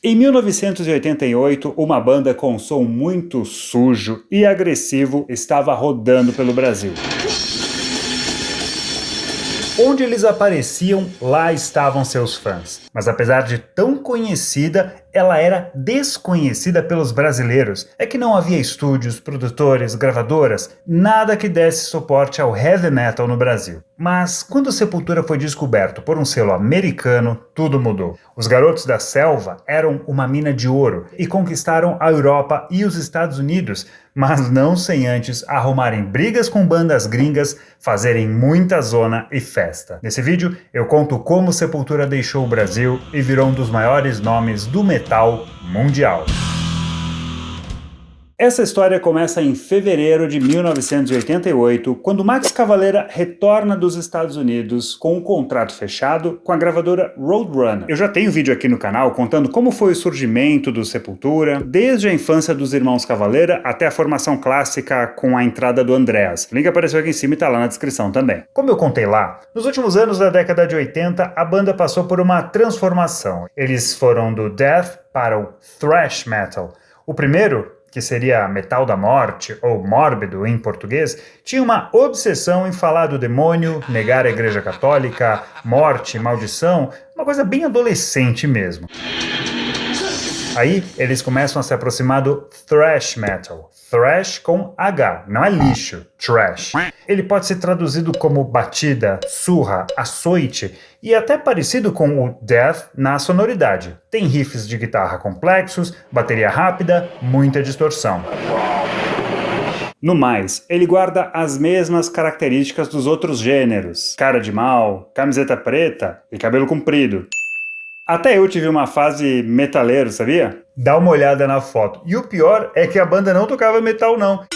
Em 1988, uma banda com som muito sujo e agressivo estava rodando pelo Brasil. Onde eles apareciam, lá estavam seus fãs. Mas apesar de tão conhecida, ela era desconhecida pelos brasileiros. É que não havia estúdios, produtores, gravadoras, nada que desse suporte ao heavy metal no Brasil. Mas quando Sepultura foi descoberto por um selo americano, tudo mudou. Os Garotos da Selva eram uma mina de ouro e conquistaram a Europa e os Estados Unidos, mas não sem antes arrumarem brigas com bandas gringas, fazerem muita zona e festa. Nesse vídeo eu conto como Sepultura deixou o Brasil e virou um dos maiores nomes do metal mundial. Essa história começa em fevereiro de 1988, quando Max Cavalera retorna dos Estados Unidos com um contrato fechado com a gravadora Roadrunner. Eu já tenho vídeo aqui no canal contando como foi o surgimento do Sepultura, desde a infância dos irmãos Cavalera até a formação clássica com a entrada do Andreas. O link apareceu aqui em cima e tá lá na descrição também. Como eu contei lá, nos últimos anos da década de 80, a banda passou por uma transformação. Eles foram do death para o thrash metal. O primeiro, que seria metal da morte, ou mórbido em português, tinha uma obsessão em falar do demônio, negar a igreja católica, morte, maldição, uma coisa bem adolescente mesmo. Aí eles começam a se aproximar do thrash metal. Thrash com H, não é lixo, trash. Ele pode ser traduzido como batida, surra, açoite e até parecido com o death na sonoridade. Tem riffs de guitarra complexos, bateria rápida, muita distorção. No mais, ele guarda as mesmas características dos outros gêneros: cara de mal, camiseta preta e cabelo comprido. Até eu tive uma fase metaleiro, sabia? Dá uma olhada na foto. E o pior é que a banda não tocava metal não.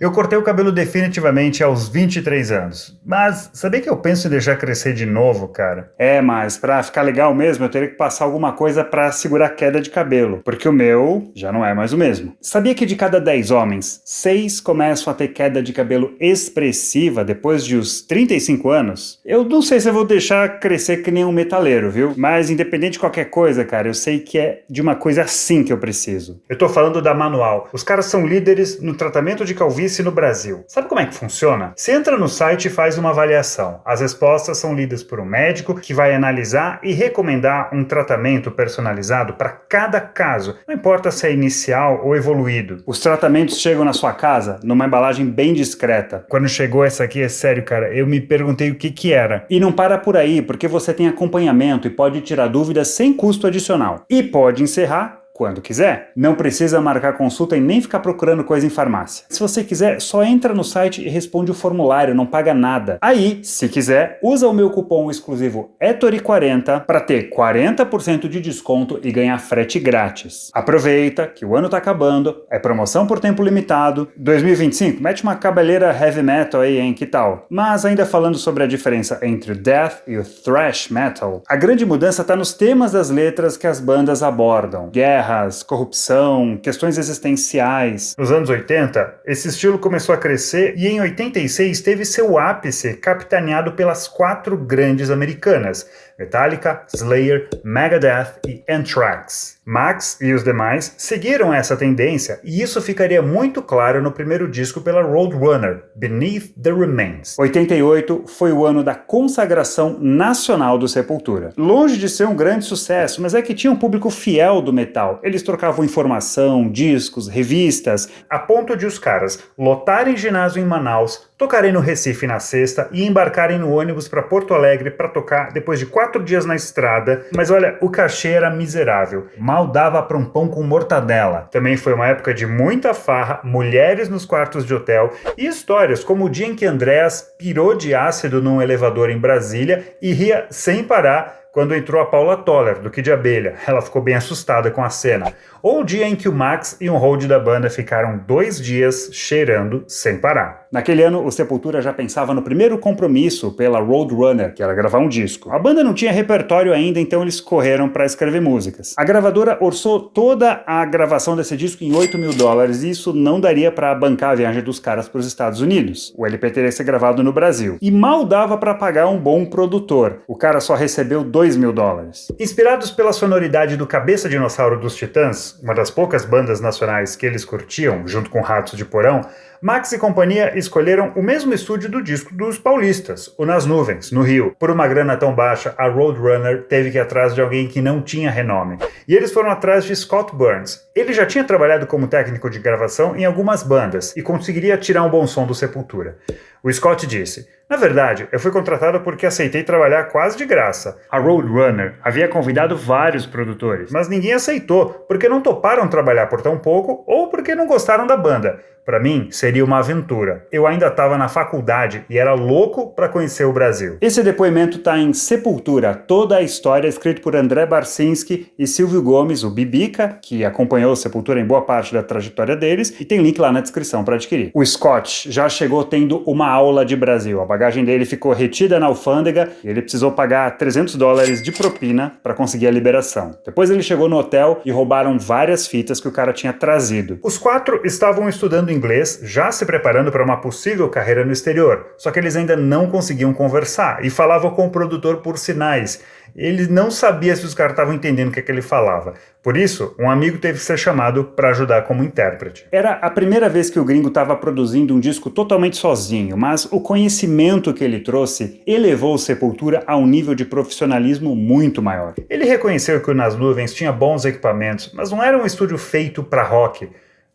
Eu cortei o cabelo definitivamente aos 23 anos. Mas sabia que eu penso em deixar crescer de novo, cara? Mas pra ficar legal mesmo, eu teria que passar alguma coisa pra segurar a queda de cabelo. Porque o meu já não é mais o mesmo. Sabia que de cada 10 homens, 6 começam a ter queda de cabelo expressiva depois de os 35 anos? Eu não sei se eu vou deixar crescer que nem um metaleiro, viu? Mas independente de qualquer coisa, cara, eu sei que é de uma coisa assim que eu preciso. Eu tô falando da Manual. Os caras são líderes no tratamento de calvície no Brasil. Sabe como é que funciona? Você entra no site e faz uma avaliação. As respostas são lidas por um médico que vai analisar e recomendar um tratamento personalizado para cada caso, não importa se é inicial ou evoluído. Os tratamentos chegam na sua casa numa embalagem bem discreta. Quando chegou essa aqui, é sério, cara, eu me perguntei o que era. E não para por aí, porque você tem acompanhamento e pode tirar dúvidas sem custo adicional. E pode encerrar quando quiser. Não precisa marcar consulta e nem ficar procurando coisa em farmácia. Se você quiser, só entra no site e responde o formulário, não paga nada. Aí, se quiser, usa o meu cupom exclusivo ETORI40 para ter 40% de desconto e ganhar frete grátis. Aproveita que o ano tá acabando, é promoção por tempo limitado. 2025, mete uma cabeleira heavy metal aí, hein, que tal? Mas ainda falando sobre a diferença entre o death e o thrash metal, a grande mudança tá nos temas das letras que as bandas abordam. Guerra, corrupção, questões existenciais. Nos anos 80, esse estilo começou a crescer e em 86 teve seu ápice capitaneado pelas 4 grandes americanas: Metallica, Slayer, Megadeth e Anthrax. Max e os demais seguiram essa tendência e isso ficaria muito claro no primeiro disco pela Roadrunner, Beneath the Remains. 88 foi o ano da consagração nacional do Sepultura. Longe de ser um grande sucesso, mas é que tinha um público fiel do metal. Eles trocavam informação, discos, revistas, a ponto de os caras lotarem ginásio em Manaus, tocarem no Recife na sexta e embarcarem no ônibus para Porto Alegre para tocar depois de 4 dias na estrada. Mas olha, o cachê era miserável. Mal dava para um pão com mortadela. Também foi uma época de muita farra, mulheres nos quartos de hotel e histórias como o dia em que Andreas pirou de ácido num elevador em Brasília e ria sem parar quando entrou a Paula Toller, do Kid Abelha. Ela ficou bem assustada com a cena. Ou o dia em que o Max e um hold da banda ficaram 2 dias cheirando sem parar. Naquele ano, o Sepultura já pensava no primeiro compromisso pela Roadrunner, que era gravar um disco. A banda não tinha repertório ainda, então eles correram para escrever músicas. A gravadora orçou toda a gravação desse disco em $8 mil, e isso não daria para bancar a viagem dos caras para os Estados Unidos. O LP teria que ser gravado no Brasil. E mal dava para pagar um bom produtor. O cara só recebeu $2 $2.000. Inspirados pela sonoridade do Cabeça Dinossauro dos Titãs, uma das poucas bandas nacionais que eles curtiam, junto com Ratos de Porão, Max e companhia escolheram o mesmo estúdio do disco dos paulistas, o Nas Nuvens, no Rio. Por uma grana tão baixa, a Roadrunner teve que ir atrás de alguém que não tinha renome. E eles foram atrás de Scott Burns. Ele já tinha trabalhado como técnico de gravação em algumas bandas e conseguiria tirar um bom som do Sepultura. O Scott disse: "Na verdade, eu fui contratado porque aceitei trabalhar quase de graça. A Roadrunner havia convidado vários produtores, mas ninguém aceitou porque não toparam trabalhar por tão pouco ou porque não gostaram da banda. Para mim, seria uma aventura. Eu ainda estava na faculdade e era louco para conhecer o Brasil." Esse depoimento está em Sepultura, toda a história, escrito por André Barcinski e Silvio Gomes, o Bibica, que acompanhou o Sepultura em boa parte da trajetória deles, e tem link lá na descrição para adquirir. O Scott já chegou tendo uma aula de Brasil. A bagagem dele ficou retida na alfândega e ele precisou pagar $300 de propina para conseguir a liberação. Depois ele chegou no hotel e roubaram várias fitas que o cara tinha trazido. Os 4 estavam estudando inglês, já se preparando para uma possível carreira no exterior, só que eles ainda não conseguiam conversar e falavam com o produtor por sinais. Ele não sabia se os caras estavam entendendo o que ele falava. Por isso, um amigo teve que ser chamado para ajudar como intérprete. Era a primeira vez que o gringo estava produzindo um disco totalmente sozinho, mas o conhecimento que ele trouxe elevou o Sepultura a um nível de profissionalismo muito maior. Ele reconheceu que o Nas Nuvens tinha bons equipamentos, mas não era um estúdio feito para rock.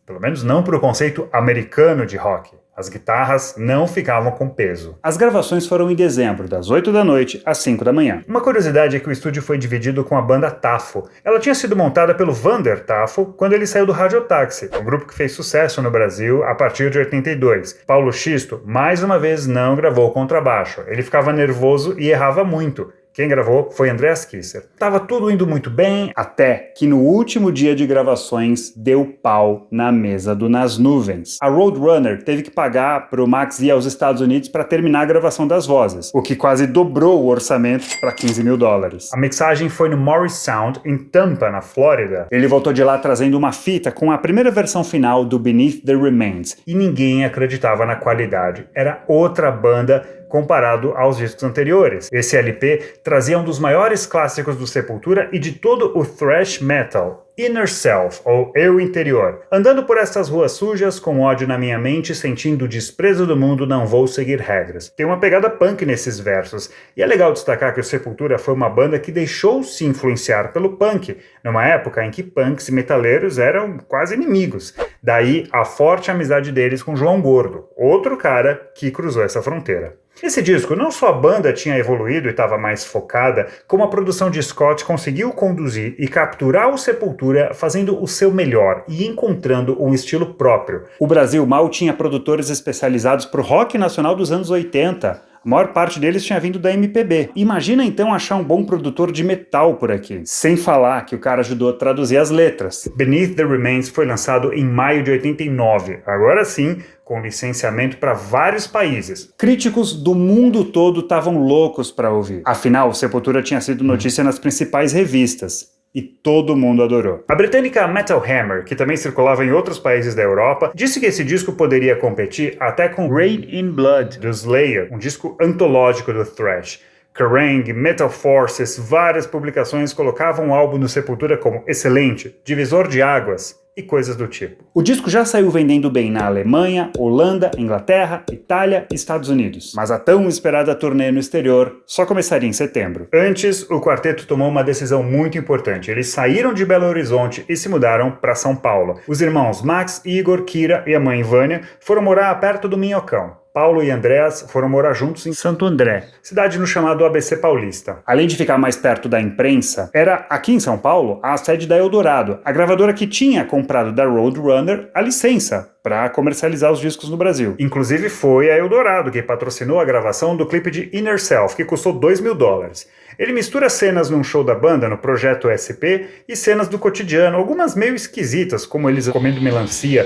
Pelo menos não para o conceito americano de rock. As guitarras não ficavam com peso. As gravações foram em dezembro, das 8 da noite às 5 da manhã. Uma curiosidade é que o estúdio foi dividido com a banda Tafo. Ela tinha sido montada pelo Vander Tafo quando ele saiu do Radiotaxi, um grupo que fez sucesso no Brasil a partir de 82. Paulo Xisto, mais uma vez, não gravou contrabaixo. Ele ficava nervoso e errava muito. Quem gravou foi Andreas Kisser. Tava tudo indo muito bem, até que no último dia de gravações deu pau na mesa do Nas Nuvens. A Roadrunner teve que pagar pro Max ir aos Estados Unidos para terminar a gravação das vozes, o que quase dobrou o orçamento para $15.000. A mixagem foi no Morris Sound, em Tampa, na Flórida. Ele voltou de lá trazendo uma fita com a primeira versão final do Beneath the Remains, e ninguém acreditava na qualidade. Era outra banda comparado aos discos anteriores. Esse LP trazia um dos maiores clássicos do Sepultura e de todo o thrash metal, Inner Self, ou Eu Interior. Andando por estas ruas sujas, com ódio na minha mente, sentindo o desprezo do mundo, não vou seguir regras. Tem uma pegada punk nesses versos, e é legal destacar que o Sepultura foi uma banda que deixou-se influenciar pelo punk, numa época em que punks e metaleiros eram quase inimigos. Daí a forte amizade deles com João Gordo, outro cara que cruzou essa fronteira. Nesse disco, não só a banda tinha evoluído e estava mais focada, como a produção de Scott conseguiu conduzir e capturar o Sepultura fazendo o seu melhor e encontrando um estilo próprio. O Brasil mal tinha produtores especializados para o rock nacional dos anos 80. A maior parte deles tinha vindo da MPB. Imagina então achar um bom produtor de metal por aqui. Sem falar que o cara ajudou a traduzir as letras. Beneath the Remains foi lançado em maio de 89. Agora sim, com licenciamento para vários países. Críticos do mundo todo estavam loucos para ouvir. Afinal, o Sepultura tinha sido notícia nas principais revistas. E todo mundo adorou. A britânica Metal Hammer, que também circulava em outros países da Europa, disse que esse disco poderia competir até com Rain in Blood, do Slayer, um disco antológico do thrash. Kerrang, Metal Forces, várias publicações colocavam o álbum do Sepultura como excelente, divisor de águas e coisas do tipo. O disco já saiu vendendo bem na Alemanha, Holanda, Inglaterra, Itália e Estados Unidos. Mas a tão esperada turnê no exterior só começaria em setembro. Antes, o quarteto tomou uma decisão muito importante. Eles saíram de Belo Horizonte e se mudaram para São Paulo. Os irmãos Max, Igor, Kira e a mãe Vânia foram morar perto do Minhocão. Paulo e Andreas foram morar juntos em Santo André, cidade no chamado ABC Paulista. Além de ficar mais perto da imprensa, era aqui em São Paulo a sede da Eldorado, a gravadora que tinha comprado da Roadrunner a licença para comercializar os discos no Brasil. Inclusive foi a Eldorado que patrocinou a gravação do clipe de Inner Self, que custou $2.000. Ele mistura cenas num show da banda no Projeto SP e cenas do cotidiano, algumas meio esquisitas, como eles comendo melancia.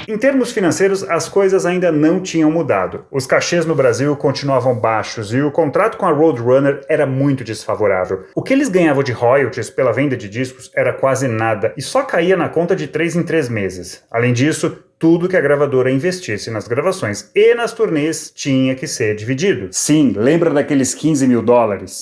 Em termos financeiros, as coisas ainda não tinham mudado. Os cachês no Brasil continuavam baixos e o contrato com a Roadrunner era muito desfavorável. O que eles ganhavam de royalties pela venda de discos era quase nada e só caía na conta de 3 em 3 meses. Além disso, tudo que a gravadora investisse nas gravações e nas turnês tinha que ser dividido. Sim, lembra daqueles $15 mil?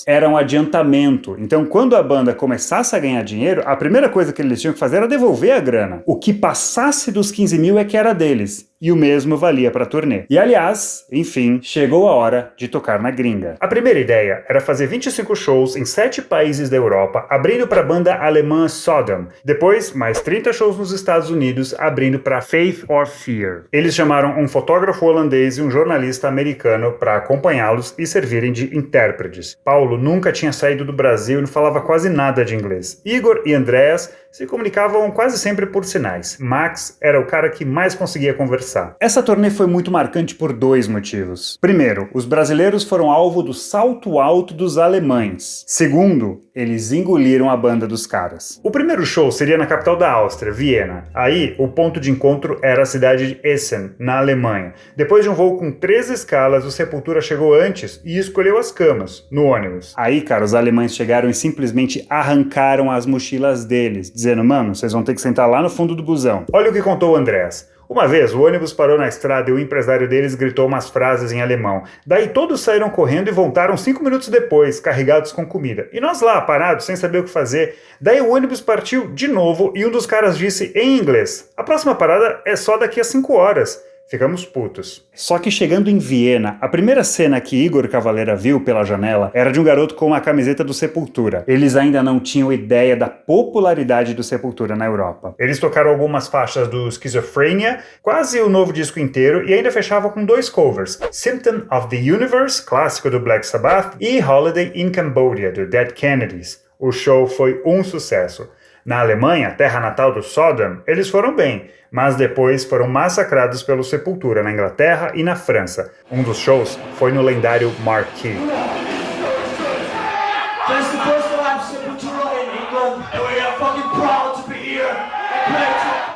Era um adiantamento. Então, quando a banda começasse a ganhar dinheiro, a primeira coisa que eles tinham que fazer era devolver a grana. O que passasse dos 15 mil é que era deles. E o mesmo valia para a turnê. E aliás, enfim, chegou a hora de tocar na gringa. A primeira ideia era fazer 25 shows em 7 países da Europa, abrindo para a banda alemã Sodom. Depois, mais 30 shows nos Estados Unidos, abrindo para Faith or Fear. Eles chamaram um fotógrafo holandês e um jornalista americano para acompanhá-los e servirem de intérpretes. Paulo nunca tinha saído do Brasil e não falava quase nada de inglês. Igor e Andreas se comunicavam quase sempre por sinais. Max era o cara que mais conseguia conversar. Essa turnê foi muito marcante por 2 motivos. Primeiro, os brasileiros foram alvo do salto alto dos alemães. Segundo, eles engoliram a banda dos caras. O primeiro show seria na capital da Áustria, Viena. Aí, o ponto de encontro era a cidade de Essen, na Alemanha. Depois de um voo com 3 escalas, o Sepultura chegou antes e escolheu as camas, no ônibus. Aí, cara, os alemães chegaram e simplesmente arrancaram as mochilas deles, dizendo, mano, vocês vão ter que sentar lá no fundo do busão. Olha o que contou o Andrés. Uma vez, o ônibus parou na estrada e o empresário deles gritou umas frases em alemão. Daí todos saíram correndo e voltaram 5 minutos depois, carregados com comida. E nós lá, parados, sem saber o que fazer. Daí o ônibus partiu de novo e um dos caras disse em inglês: a próxima parada é só daqui a 5 horas. Ficamos putos. Só que chegando em Viena, a primeira cena que Igor Cavalera viu pela janela era de um garoto com uma camiseta do Sepultura. Eles ainda não tinham ideia da popularidade do Sepultura na Europa. Eles tocaram algumas faixas do Schizophrenia, quase o novo disco inteiro, e ainda fechavam com 2 covers, Symptom of the Universe, clássico do Black Sabbath, e Holiday in Cambodia, do Dead Kennedys. O show foi um sucesso. Na Alemanha, terra natal do Sodom, eles foram bem, mas depois foram massacrados pelo Sepultura na Inglaterra e na França. Um dos shows foi no lendário Marquee.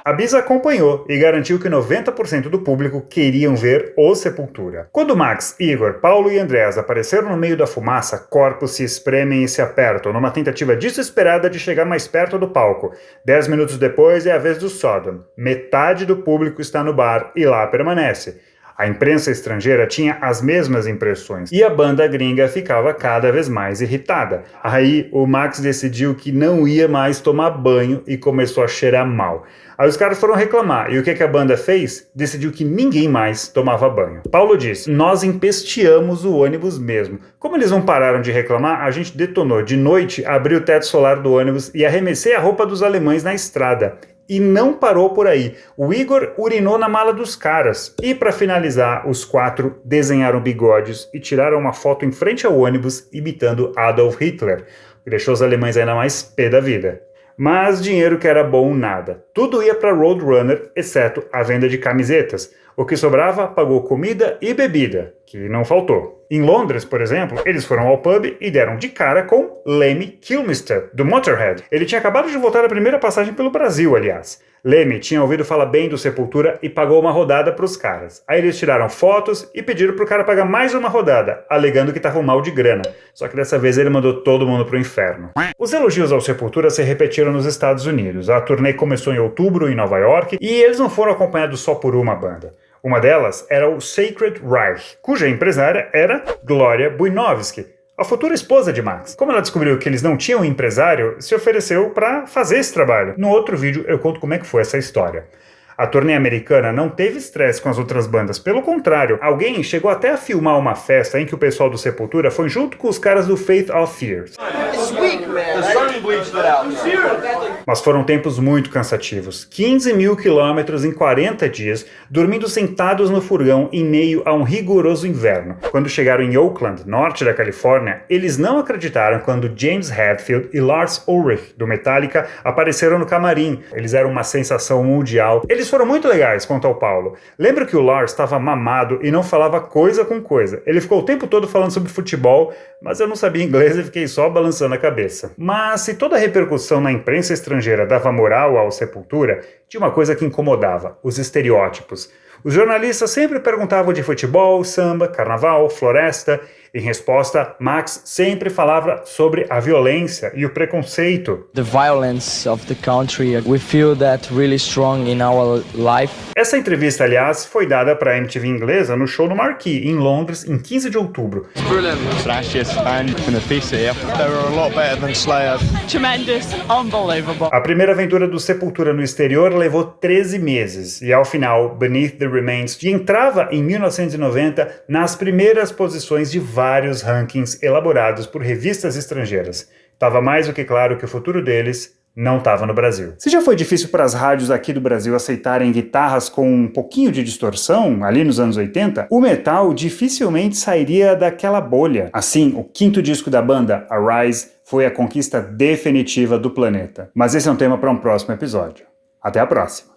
A Bisa acompanhou e garantiu que 90% do público queriam ver o Sepultura. Quando Max, Igor, Paulo e Andreas apareceram no meio da fumaça, corpos se espremem e se apertam numa tentativa desesperada de chegar mais perto do palco. 10 minutos depois é a vez do Sodom. Metade do público está no bar e lá permanece. A imprensa estrangeira tinha as mesmas impressões e a banda gringa ficava cada vez mais irritada. Aí o Max decidiu que não ia mais tomar banho e começou a cheirar mal. Aí os caras foram reclamar, e o que a banda fez? Decidiu que ninguém mais tomava banho. Paulo disse, nós empesteamos o ônibus mesmo. Como eles não pararam de reclamar, a gente detonou. De noite, abri o teto solar do ônibus e arremessei a roupa dos alemães na estrada. E não parou por aí. O Igor urinou na mala dos caras. E para finalizar, os 4 desenharam bigodes e tiraram uma foto em frente ao ônibus imitando Adolf Hitler, que deixou os alemães ainda mais pé da vida. Mas dinheiro que era bom nada. Tudo ia para Roadrunner, exceto a venda de camisetas. O que sobrava pagou comida e bebida, que não faltou. Em Londres, por exemplo, eles foram ao pub e deram de cara com Lemmy Kilmister, do Motorhead. Ele tinha acabado de voltar da primeira passagem pelo Brasil, aliás. Lemmy tinha ouvido falar bem do Sepultura e pagou uma rodada pros caras. Aí eles tiraram fotos e pediram pro cara pagar mais uma rodada, alegando que estavam mal de grana. Só que dessa vez ele mandou todo mundo pro inferno. Os elogios ao Sepultura se repetiram nos Estados Unidos. A turnê começou em outubro em Nova York e eles não foram acompanhados só por uma banda. Uma delas era o Sacred Reich, cuja empresária era Gloria Buinovsky, a futura esposa de Max. Como ela descobriu que eles não tinham um empresário, se ofereceu para fazer esse trabalho. No outro vídeo eu conto como é que foi essa história. A turnê americana não teve estresse com as outras bandas, pelo contrário, alguém chegou até a filmar uma festa em que o pessoal do Sepultura foi junto com os caras do Faith or Fear. Mas foram tempos muito cansativos. 15 mil quilômetros em 40 dias, dormindo sentados no furgão em meio a um rigoroso inverno. Quando chegaram em Oakland, norte da Califórnia, eles não acreditaram quando James Hetfield e Lars Ulrich, do Metallica, apareceram no camarim. Eles eram uma sensação mundial. Eles foram muito legais, conta o Paulo. Lembro que o Lars estava mamado e não falava coisa com coisa. Ele ficou o tempo todo falando sobre futebol, mas eu não sabia inglês e fiquei só balançando a cabeça. Mas se toda a repercussão na imprensa estrangeira dava moral ao Sepultura, tinha uma coisa que incomodava: os estereótipos. Os jornalistas sempre perguntavam de futebol, samba, carnaval, floresta. Em resposta, Max sempre falava sobre a violência e o preconceito. The violence of the country, we feel that really strong in our life. Essa entrevista, aliás, foi dada para a MTV inglesa no show no Marquee, em Londres, em 15 de outubro. Brilliant. Thrashes and in the PCF. They were a lot better than Slayer. Tremendous, unbelievable. A primeira aventura do Sepultura no exterior levou 13 meses e, ao final, Beneath the Remains entrava em 1990 nas primeiras posições de vários rankings elaborados por revistas estrangeiras. Estava mais do que claro que o futuro deles não estava no Brasil. Se já foi difícil para as rádios aqui do Brasil aceitarem guitarras com um pouquinho de distorção, ali nos anos 80, o metal dificilmente sairia daquela bolha. Assim, o quinto disco da banda, Arise, foi a conquista definitiva do planeta. Mas esse é um tema para um próximo episódio. Até a próxima!